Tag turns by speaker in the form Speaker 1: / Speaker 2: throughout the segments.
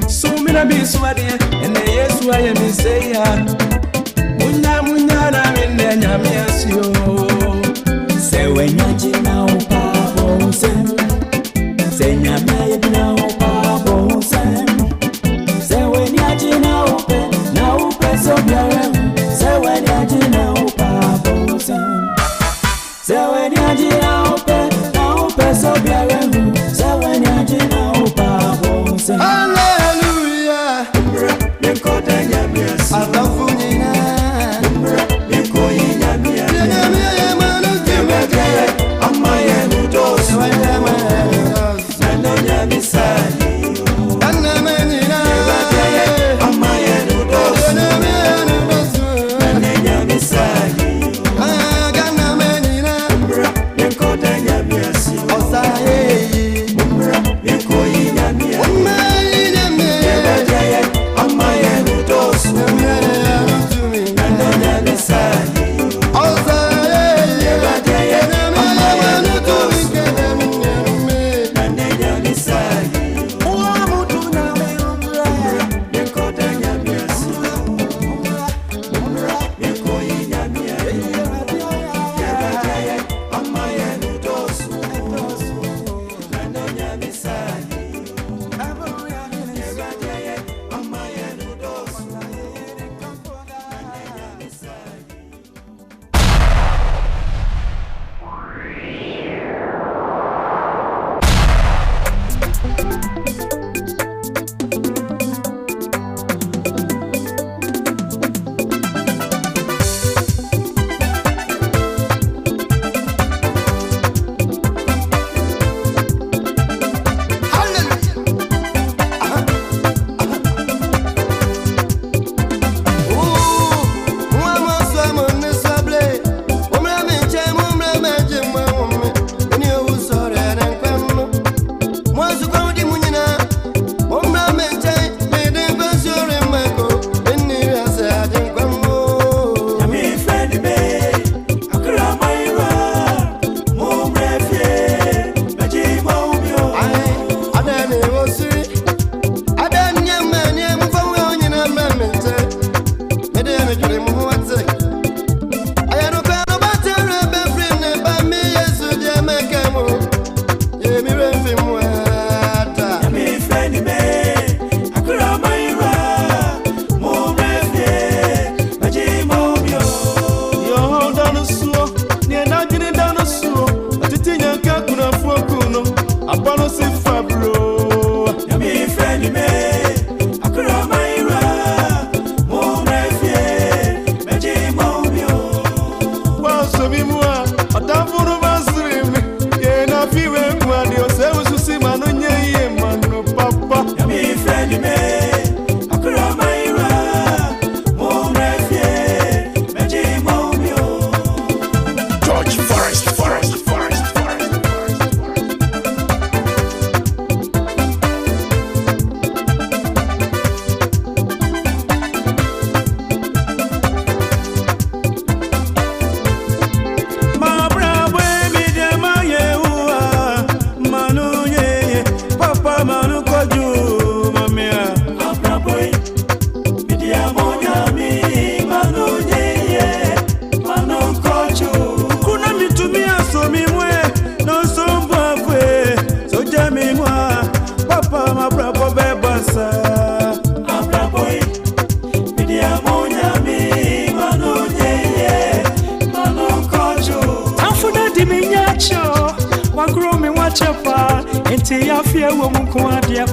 Speaker 1: Sumina be swadi, and the yes, why I may say, Munya, na minna, miasio. Say when you're now, Papa, say, now, Papa, say when you're now, press up your say when you're now, Papa, say when you're now, press up your say when you're now, Papa, hallelujah,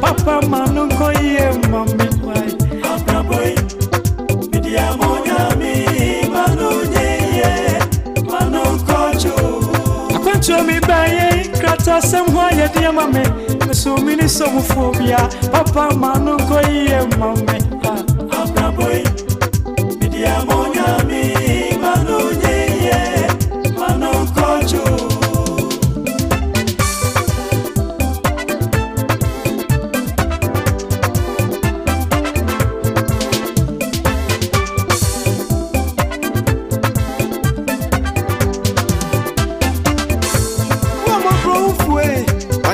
Speaker 1: Papa, man, go ye, mommy, why? Boy, media monami, manu ye, manu kocho. I can't show me by a crata somewhere, dear mammy, so many somophobia. Papa, manu go ye, mommy. Boy, media monami, manu ye, manu kocho.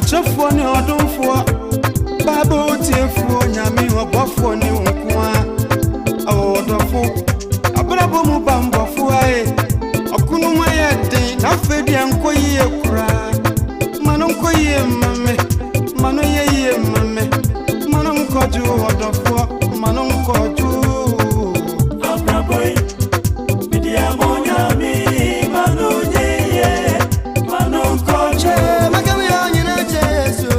Speaker 1: Chef one or don't for Babu tiefu nyami obofo ni nkwa awodofo abrabo mu bambofo ae okunu maye den na fedi ankoyi ekura mano nkoyi mame mano yeye mame mano nkoju odofo mano nkoju abrabo bidia mo nyami mano yeye mano nkoju magami onyina jesu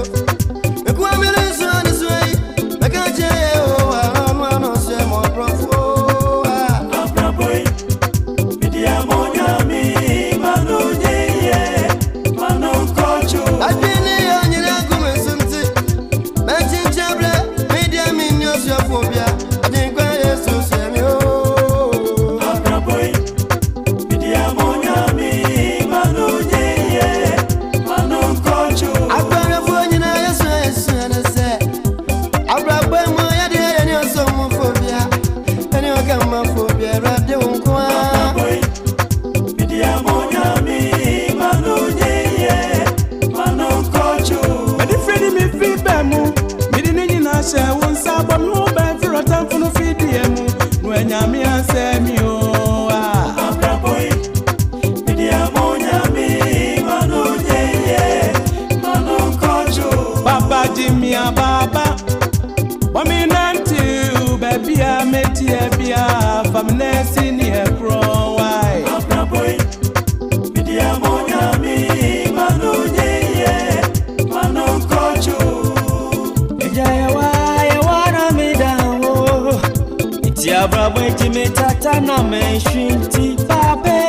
Speaker 2: Tana me shinti pape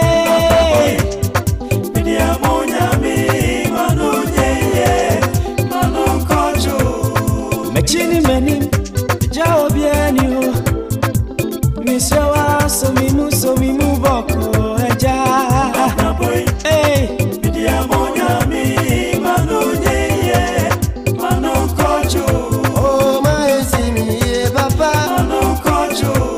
Speaker 2: bidia mo nyami manu yeye manu kojo mechini meni jao bieni ho misewa so mimu boko eja eh bidia mo nyami manu yeye manu kojo
Speaker 3: oh my simi papa
Speaker 2: manu kojo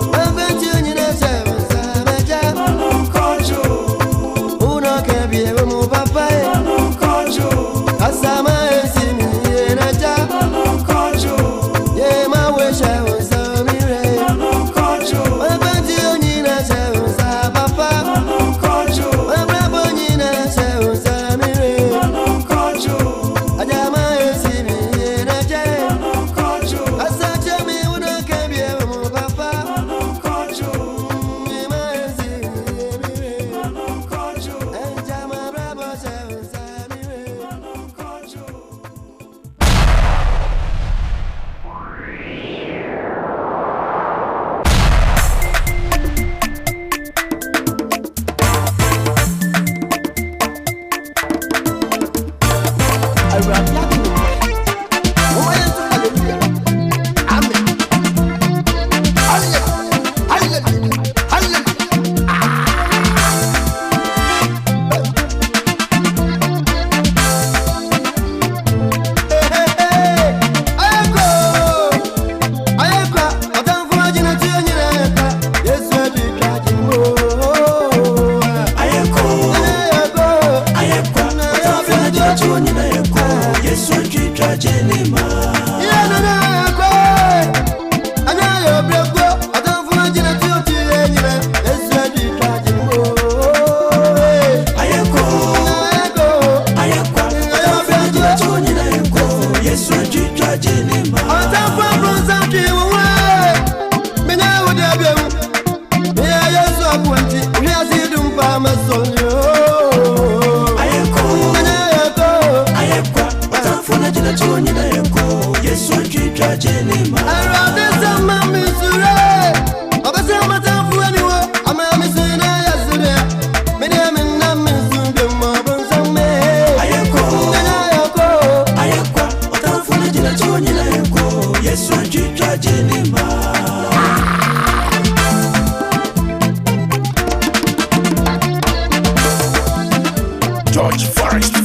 Speaker 4: George Forest.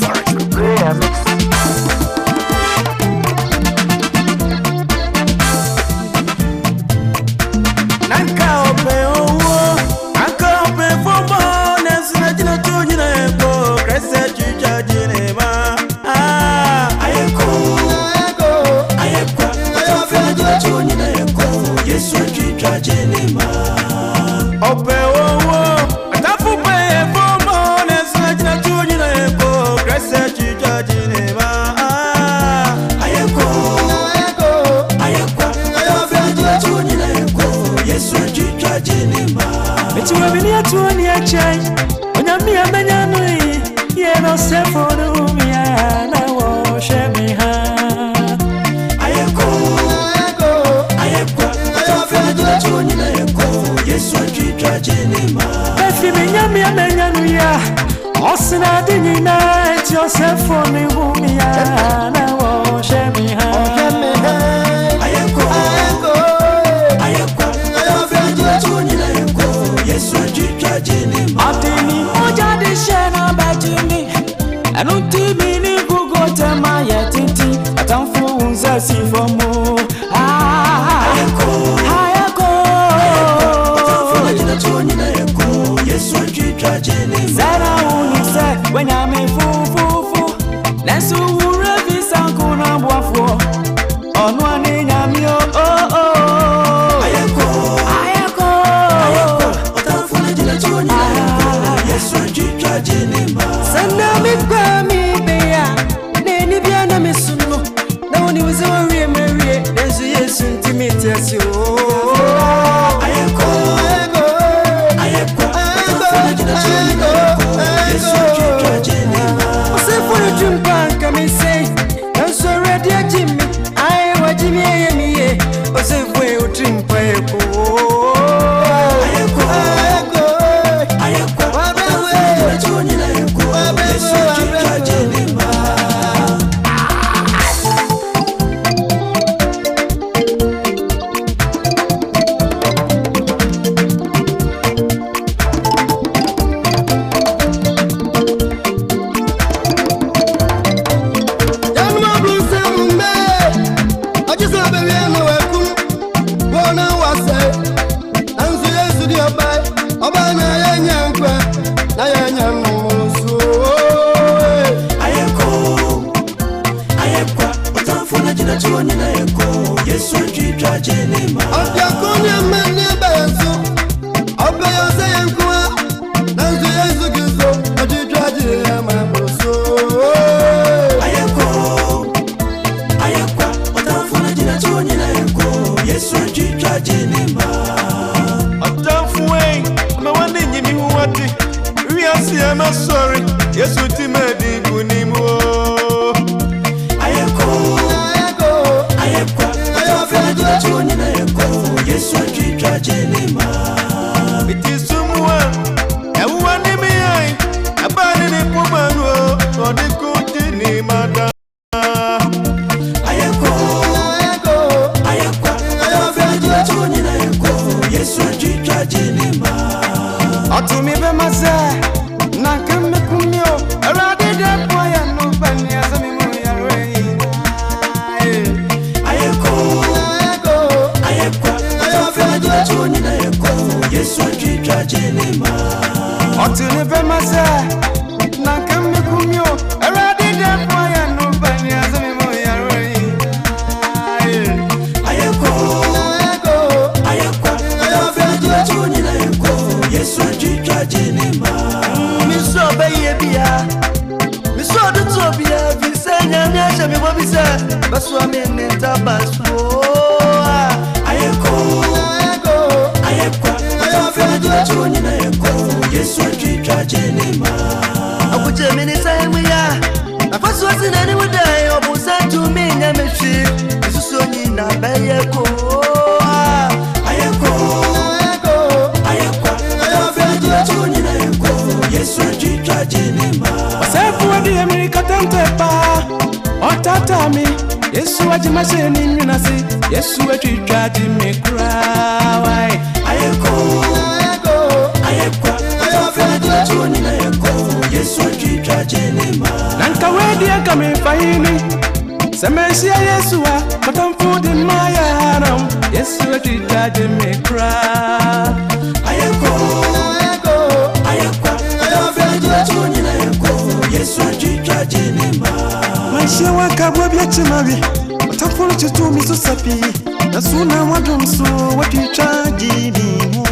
Speaker 2: Ope wo atafu pe fomo nesa jina chuni na eko Grace chicha jine ma Ayeko jina chuni na eko Yesu chicha jine ma Meti wabini atuoni ya chai Onyami ya menyanui Yeno sefonu miya na washe miha Ayeko jina chuni na eko Yesu chicha jine ma Befi minyami ya menyanu ya Osina dinina eti osefoni miya na washe miha Ayeko jina chuni na eko Yesu chicha jine ma Adini moja di shena bajini Anuti mini kugote maya tinti Atamfu unza sifomu Ayeko Atamfu jina chuni na eko Yesu chicha jine ma Zara unise wenyame fufufu Nesu urevi sankuna mwafu Onwa ni nyamio Ayeko Atamfu jina chuni na eko Yesu chicha jine ma
Speaker 3: Sana mikwa mibeya Neni biana misuno Na wani wizewa rie merie Nezu Yesu ntimite asyo
Speaker 2: Ayeko Atamfu jina chuni na eko Yesu chicha jine ma
Speaker 3: Osefo jumpanka misei Nanso redia jimi Aye wa jimi eye miye Osefo utrimpa eko Atumi be maze na kame kumyo Erade de boya no bani azami mu yarwe Ayeko jina chuni na eko Yesu chicha jine ma Atumi be maze na kame kumyo Erade de boya no bani azami mu yarwe Ayeko jina chuni na eko Yesu chicha jine ma Miso beye biya Miso duto biya Visenya nyasha miwa bisa Baswa mene tabaswo
Speaker 2: Ayeko jina chuni na eko Yesu chicha jine ma
Speaker 3: Akuje mene saimu ya Nafaswa sinani wadai Obusa tumi nyameshi Isuso nyina beye ko
Speaker 2: Yesu chicha jine ma Wasefu wadi Amerika tentepa Otatami Yesu wajimase ni nyunasi Yesu chicha jime krawai Ayeko jina chuni na eko Yesu chicha jine ma Nanka wedi aka mifahini Semesia Yesu wa Matamfudi maya haram Yesu chicha jime krawai Yesu chicha jine ma Maisha waka bwabya chimabi Watafulu chitumi susapi Nasuna wadumsu wachicha jine mu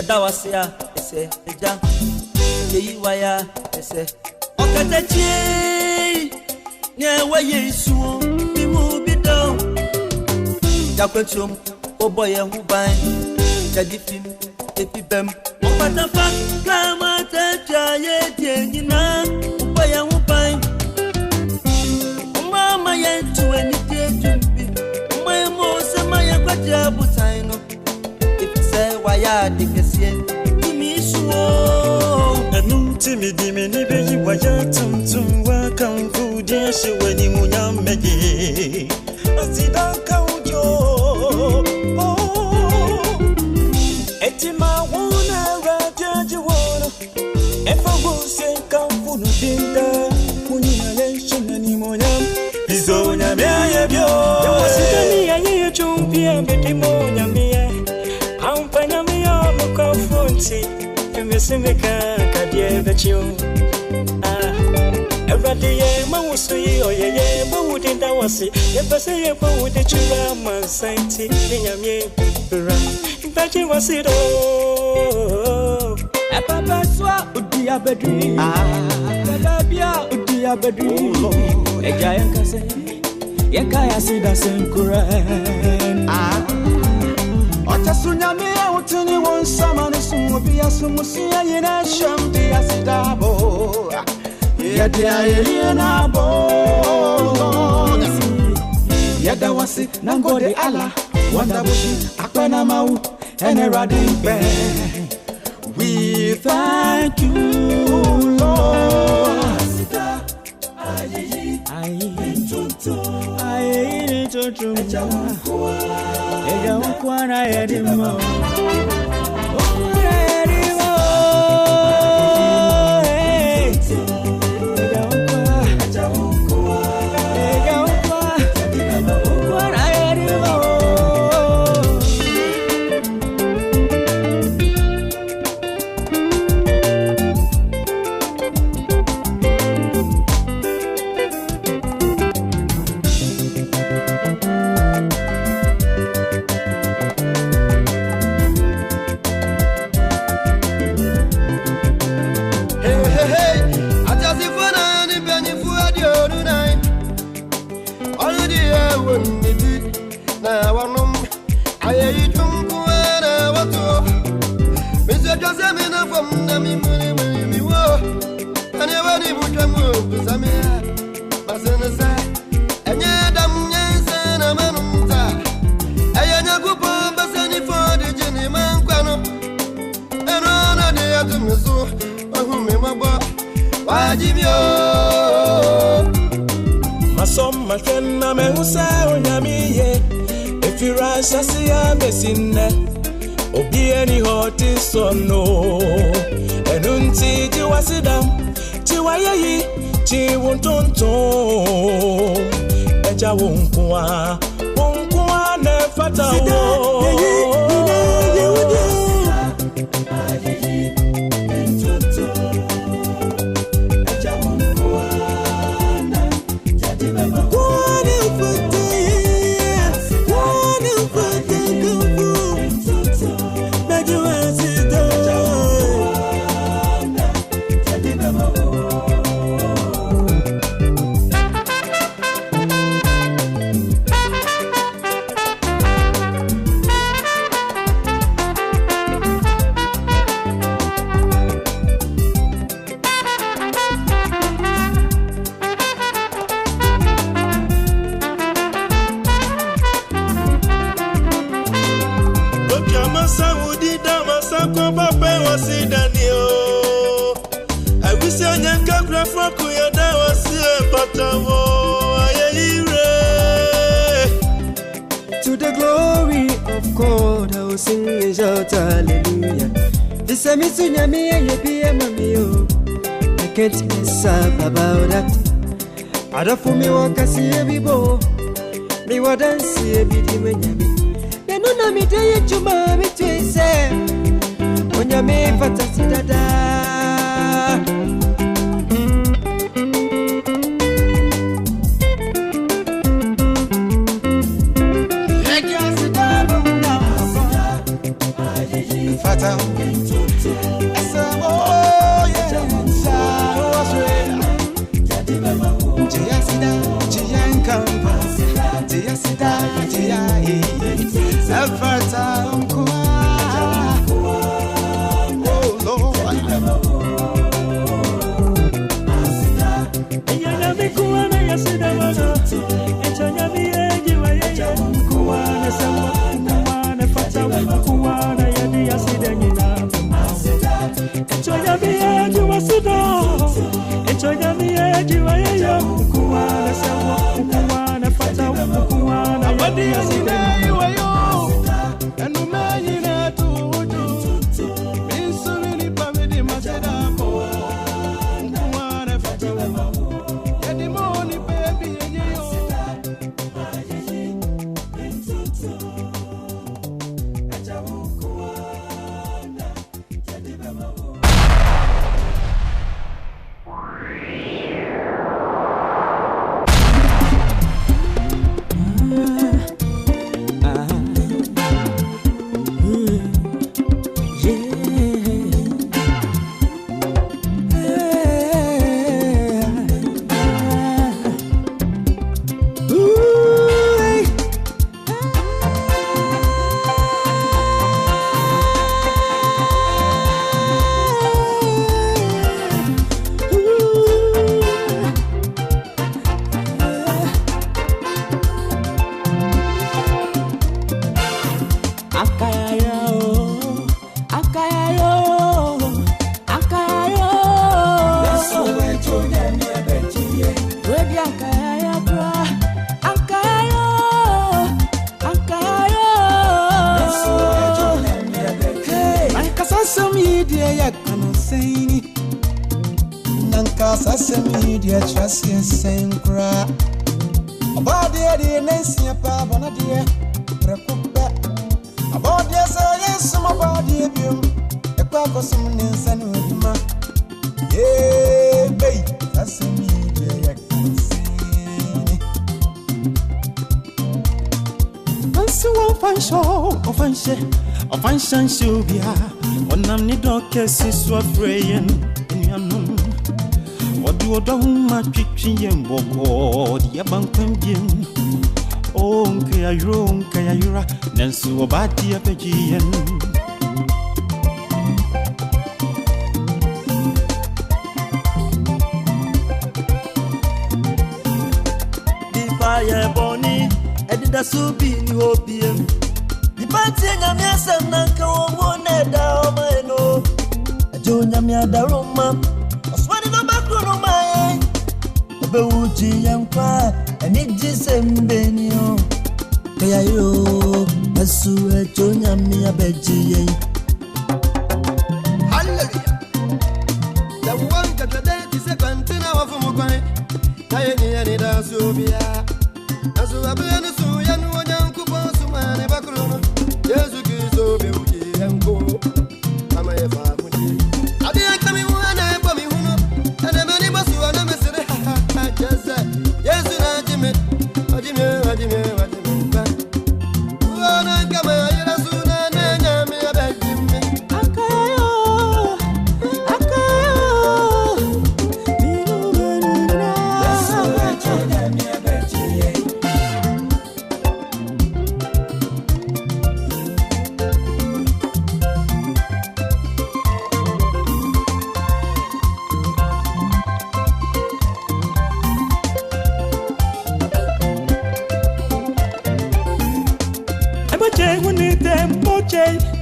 Speaker 2: Dawasia ese eja yeyi waya ese okatachi nye waye isu mi mu bido yakwetum oboye huban jadifim epibem opatafa kama tacha ye dienina oboye huban mama ye tu eni tejumbi mo se maye kwaja butaino waya dikesie mi suo
Speaker 5: anu timidi me ni beyi waya tumtum wa kan kudi she wani munyamegi asida kaujo etima wona rajaji wona efa wo se kan funu dinda munyale shina ni monyam bizonya me ayebyo wasitani aye chumpi ambeti monya me Ampanya mi amo kafunti, emesimeka kadie betio. Everybody ye mawusu ye bawudinda wasi, ye pese ye bawude chura mansaiti, ninyamye bura. Ibaji wasi do.
Speaker 2: Papa swa udia bedri, Bia udia bedri. Eja yankase, yakaya sida senkuren. Tasunyame utini wonsama nesumubia sumusia yena shamdi asidabo Yadia yena bo Yada wasi nangode ala Wanda bushi akwana mau Ene radimbe We thank you Lord Asida ayeyi Ayeyi tutu Eja ukwana edimo
Speaker 3: wajibio
Speaker 5: masom mashena mehusa onyamiye efira shasia besine obi eni hoti sono enunti jiwasidam jiwayeyi jiwontonto eja wonkwa nefata wo
Speaker 3: To the glory of God, I will sing and shout hallelujah. This is me, me, and you be a mammy. I can't mess up about that. I don't for me walk a see a bibo. Me what I see a bit when you be. Then no me tell you to mommy to say when you may fantasy dada.
Speaker 1: Fata, Sesame, dear Chassis, same cry. About the Nancy, Papa, dear, about yes, yes, some about the avium, a papa, some names and with ma. Yeah, babe, that's a media. Once you won't find show, of function, she'll be on a needle case is so afraid. Don't match and boko, the abankan bien. Oh, Kayayura, Nansu Abati Apagian. The fire bonnie, and the Subi in opium. The party and yes, and Nanka won't let down my no. A junior Roma. I swear to the back.
Speaker 3: Bawuji Yankwa, and it just Benio. Kayo, Asu, Tonya, me a beji.
Speaker 6: Hallelujah. The one that is a container of Mukai. Tiny and it has Suvia. As we have been a Suyan, one young couple, and a background. Yes, you can so be and go. I'm a family. I didn't tell me one I put me one, and the many must have never said, just that. Yes, Jimmy.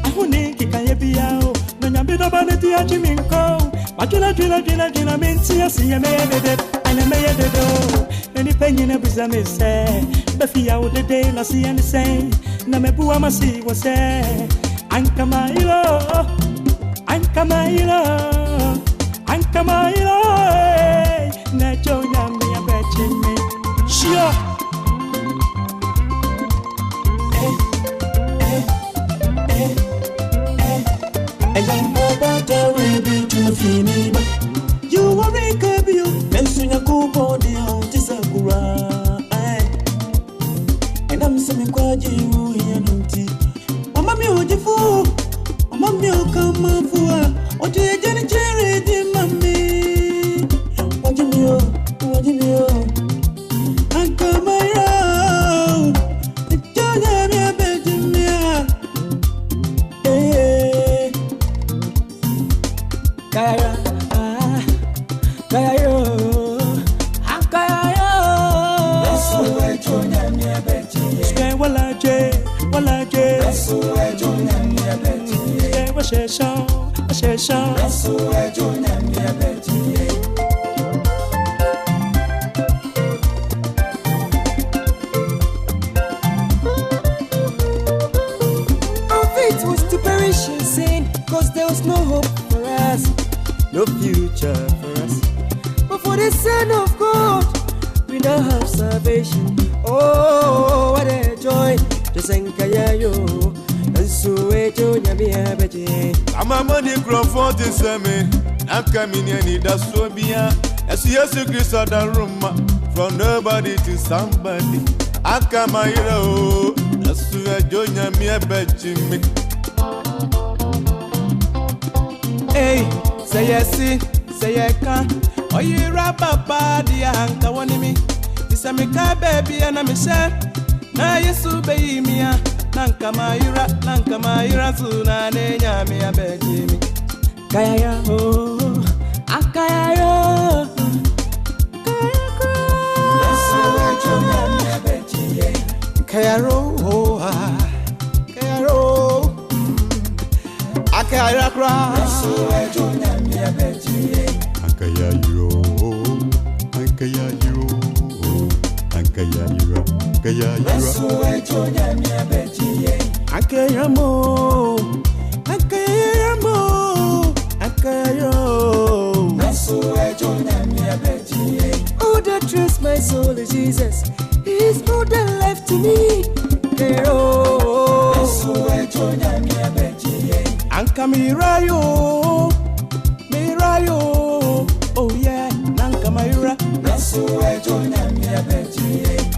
Speaker 5: I won't get be out. No, I'm bit about the Jiminko. But you mean, see a man, and a mayor the door. Any penny in a bizarre say, Buffy out the day, I see and say, Namabuamasi was say, Ankamailo, Nacho Yami, I bet me. Sure. You are a cabio, mention a couple de Tisakura. And I'm semi quad you here. Mamma mio, the fool. Mamma mio, come on for. Or do you get a cherry, mammy? What do you know? And come around. The judge of your bedroom. Kaya our fate was to perish in sin, 'cause there was no hope for us, no future for us. But for the Son of God, we now have salvation. Oh, what a joy! To sing Kayayo, and so wait on Yamia Betty.
Speaker 7: I'm a money Crawford is me. I'm coming in that's so be as yes, you Chris at the room from nobody to somebody. I come my hero, that's where Join Yamia Betty.
Speaker 5: Hey, say yes, say I can. Oh, you rap up, dear, and I want me. This a meka baby, and I'm a share. Na yesu be me, Nanka Mayura, Suna, Nenya, me a baby. Kaya, oh, Akaya, Kayaro, Akaya cross, oh, that trust my soul is Jesus. He's more than life to me. Anka Mirayo, oh yeah, Nanka Mayura.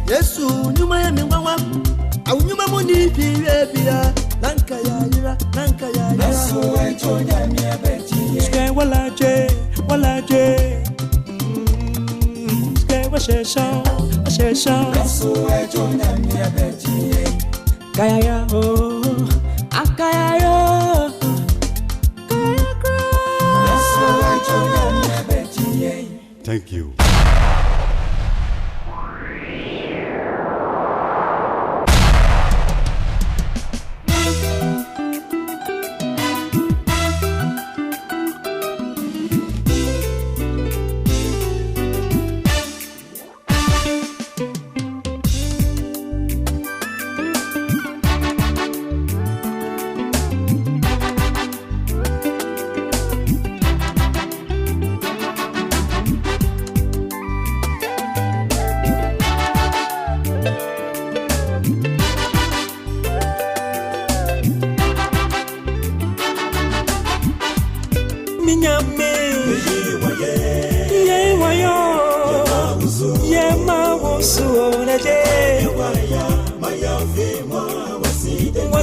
Speaker 3: Yesu, you may have been one. I will never need Pia, Nanka Yara.
Speaker 5: Sky Walaje. Sky Washesha. Kaya, oh, Akaya,
Speaker 7: Thank you.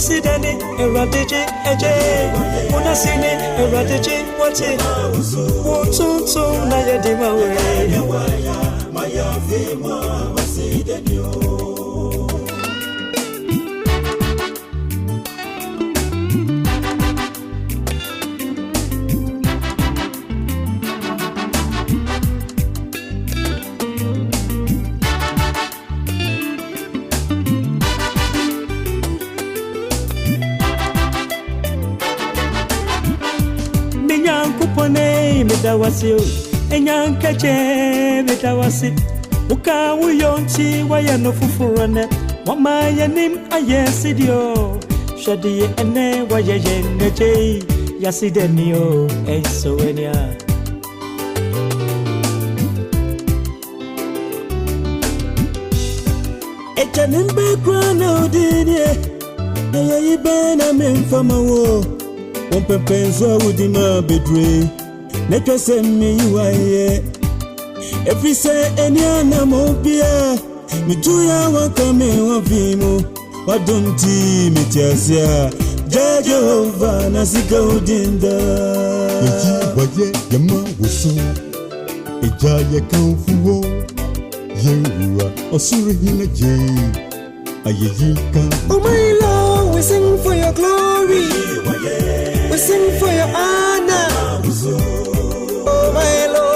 Speaker 5: Wasidani Eradiji Eje Munasini Eradiji Wati Wutuntu na yedimawe Maya fima wasidani Kupone medawasi enyankache medawasi uka uyonti waya no fufurane mama yanim ayesidio shadi ene waya yeneje yasidenio esowenia echanembe kwana odine ayibena memfamawo on pepenzo udima bedre netwa semi waye every say eniana mobia mituya wakame wavimu wadonti metiasia Jehova nasika udinda
Speaker 8: yeji waye yama woso eja ye kanfuwo yewa osuri hina je ayeyi kan
Speaker 6: Oh my Lord, we sing for your glory. We sing for your honor. Oh my Lord,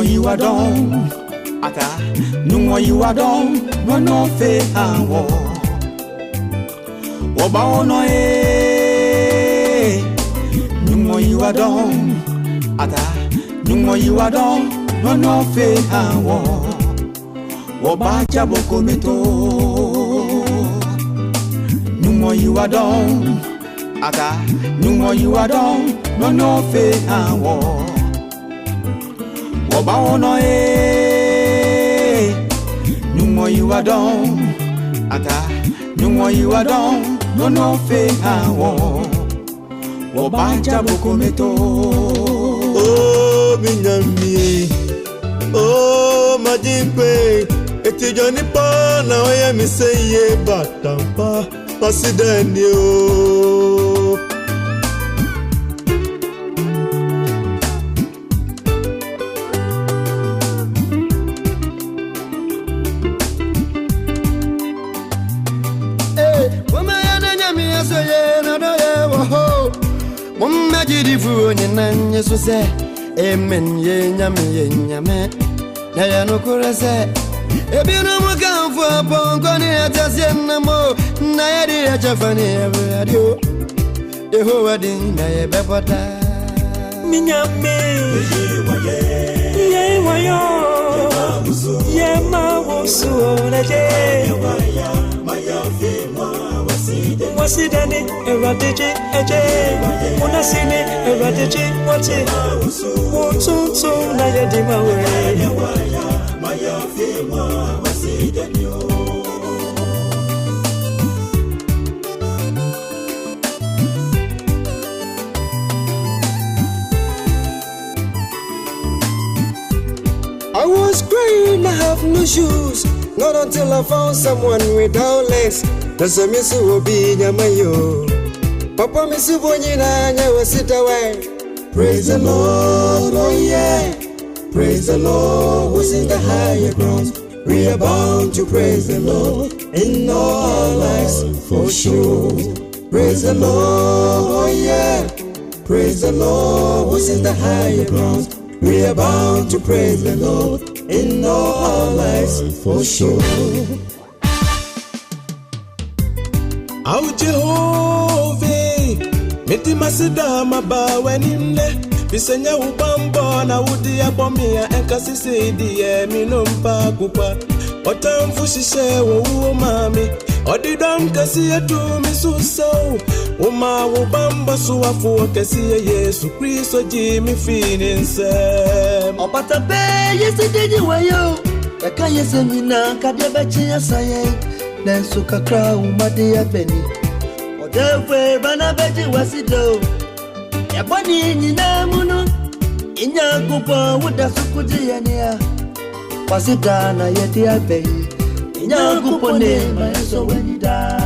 Speaker 2: you are done, ata. No you are done, no fe hawo. Oba ono no you are done, ata. No you are done, no fe hawo. Oba chabo komito. No you are done, ata. No you are done, no fe hawo. Oba ono numo you are done ata numo you are done no fe hawo oba chabo kometo
Speaker 7: Oh minyami Oh majimpe etijoni pa na oya mi seye batampa pasidani o
Speaker 6: Mumajirifu nyenanye sose Amen ye nyame Na ya nukura se Ebino mukamfu apongo ni atasye namo Na ya di ya chafani ya radio Yehowa di na ye bepota
Speaker 5: Minyame Ye wayo Ye mawusu Oleje Wasidani Eradiji Eje Munasini Eradiji Wati Wutuntu na yedimawe
Speaker 6: I was green, I have no shoes. Not until I found someone without legs. That's a miss will be Yamayo. Papa Missu Bonina, never sit away. Praise the Lord, oh yeah. Praise the Lord, who's in the higher grounds. We are bound to praise the Lord in all our lives, for sure. Praise the Lord, oh yeah. Praise the Lord, who's in the higher grounds. We are bound to praise the Lord in all our lives, for sure.
Speaker 1: Au Jehovah, meti masida mabawe nimle,
Speaker 5: Bisenya ubambo na udi ya bomia enka sisi diye minompa kupa Otamfu shishe wo mami Odidam kasi ya tumi suso Uma ubamba suwafu kasi ya Yesu Kristo jimi fininse
Speaker 3: Opata be yesi deji wayo Yaka yesi nina kadya bechi ya saye Nensu kakra umadi ya beni Odewe bana beji wasido Yabani nina munu Inya kupo wuda sukuji ya niya Wasida na yeti ya behi Inya kupo ne maeso wenida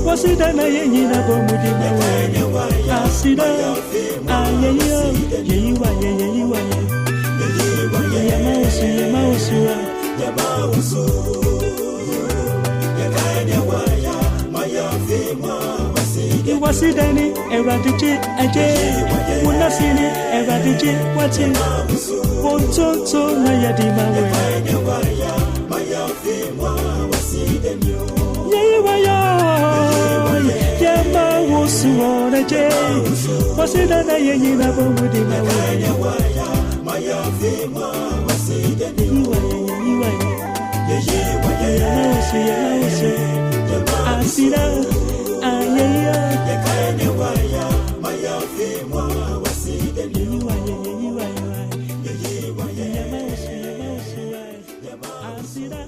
Speaker 2: Wasida na yenyi na bomudi mawe Asida ayeyo yeyiwa yeyiwa Yamausu Wasidani eradiji aje Munasini eradiji wati Wontonto na yadimawe Yeyiwa Suona je wasida na yenyi na bomudi mawe maya fima wasida ni yeyiwa asira ayeya yakane waya maya fima wasida ni yeyiwa asira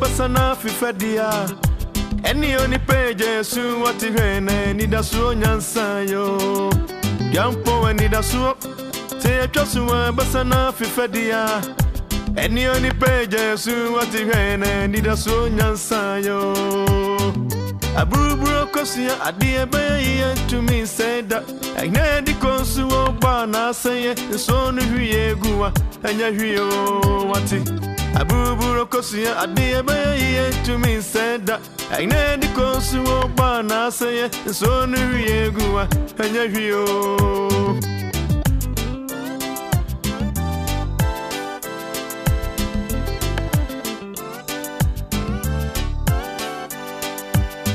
Speaker 2: Basana fifadia Eni oni peje su wati hene ni dasu nyansa yo Yampo ni dasu te twasu basana fifadia Eni oni peje su wati hene ni dasu nyansa yo Aburu kosia adie be ye to me said that Agne di konsu oba na say so no hwie guwa anya hwie o wati Aburu kosia adie be ye to me said that Agne di konsu oba na say so no hwie guwa anya hwie o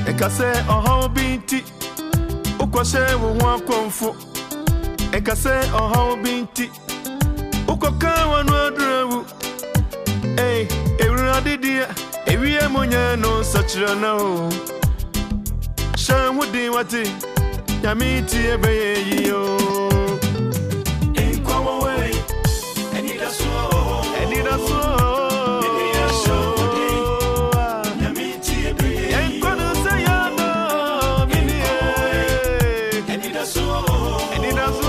Speaker 2: Ekase oho binti ukwase wo akonfo Ekase oho binti ukoka wanu adrewu ewura didia ewie monya no sachira na o Shamudi wati yamiti ebeye yiyo Enkwawo we enida so That's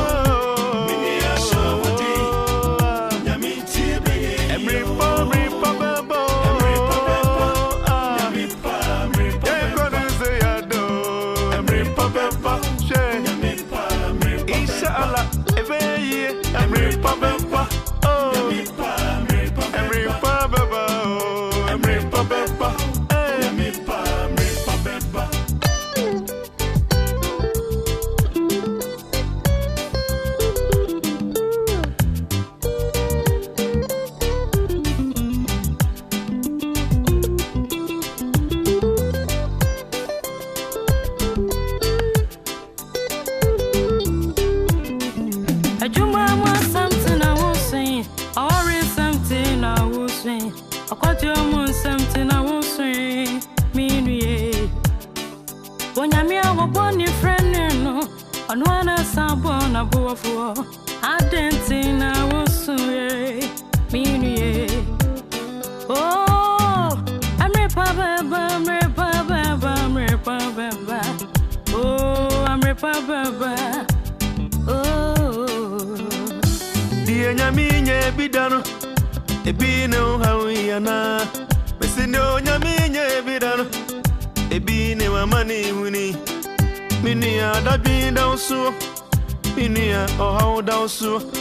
Speaker 7: Beba, Inshallah, every year, every Beba, oh, every Beba, every Beba,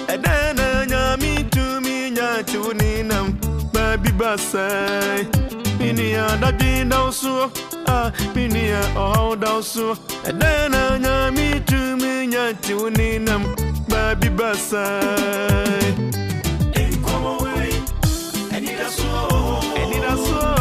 Speaker 7: and then me to me, Yachuninam, baby Bassai, Minia, that being also, Minia, oh, also, and then me to me, Yachuninam, baby Bassai. Come away, and it is so, and it is so.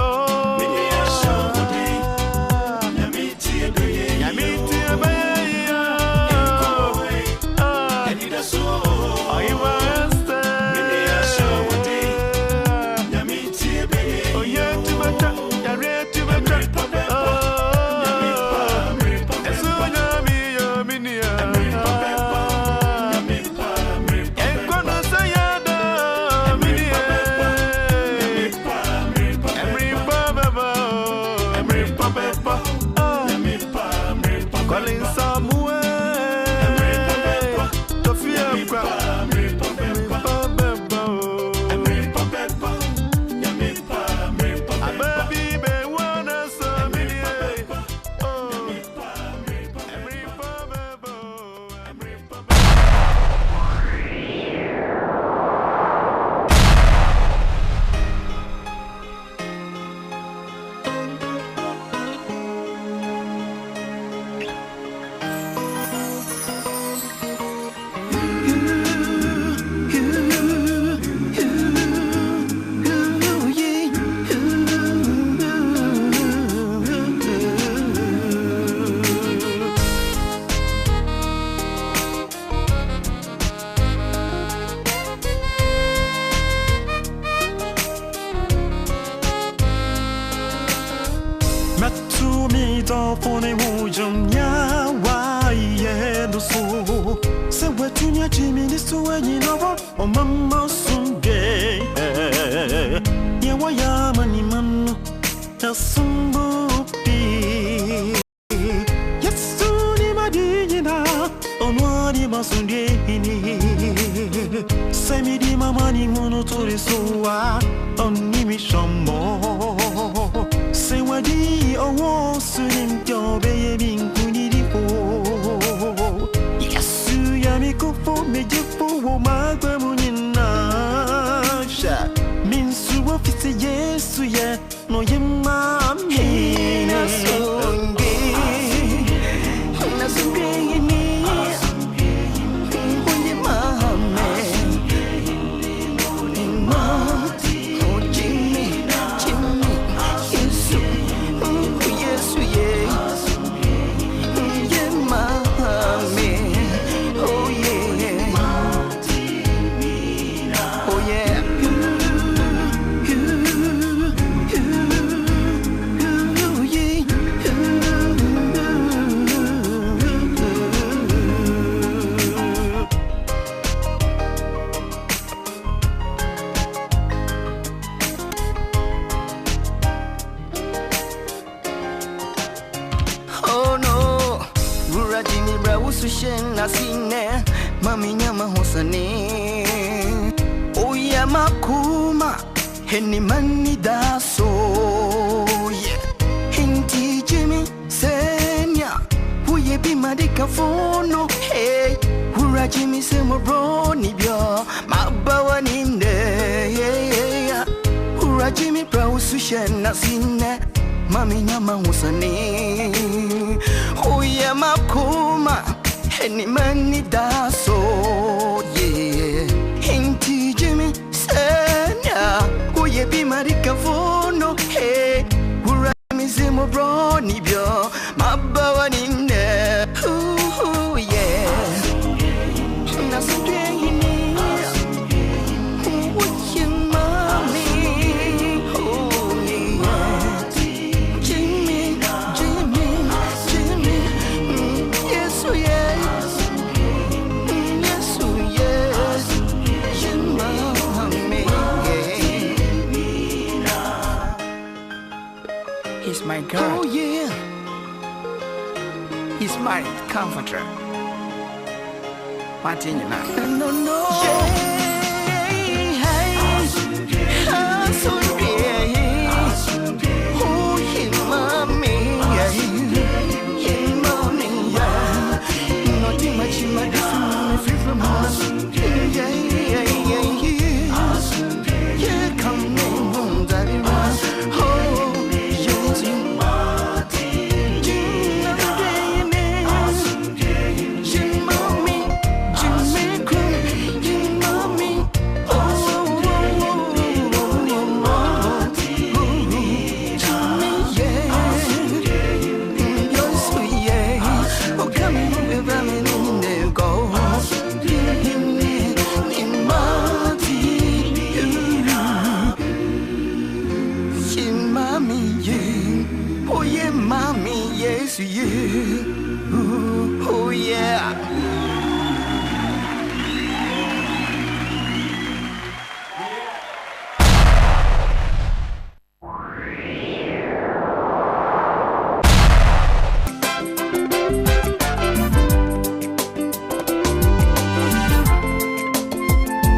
Speaker 3: ye be madika fono hey hura jimi se mo broni bio ma bawa ninde yeah hura jimi pra usushen na sinne mami nyama husani uye makuma eni mani daso yeah inti jimi senya uye be madika fono hey hura jimi se mo broni bio ma bawa ninde yeah na sudeni what you mommy oh yeah Jimmy yes oh yes yes oh yes you mommy he's my girl oh yeah he's my comforter. Martin, no, yeah.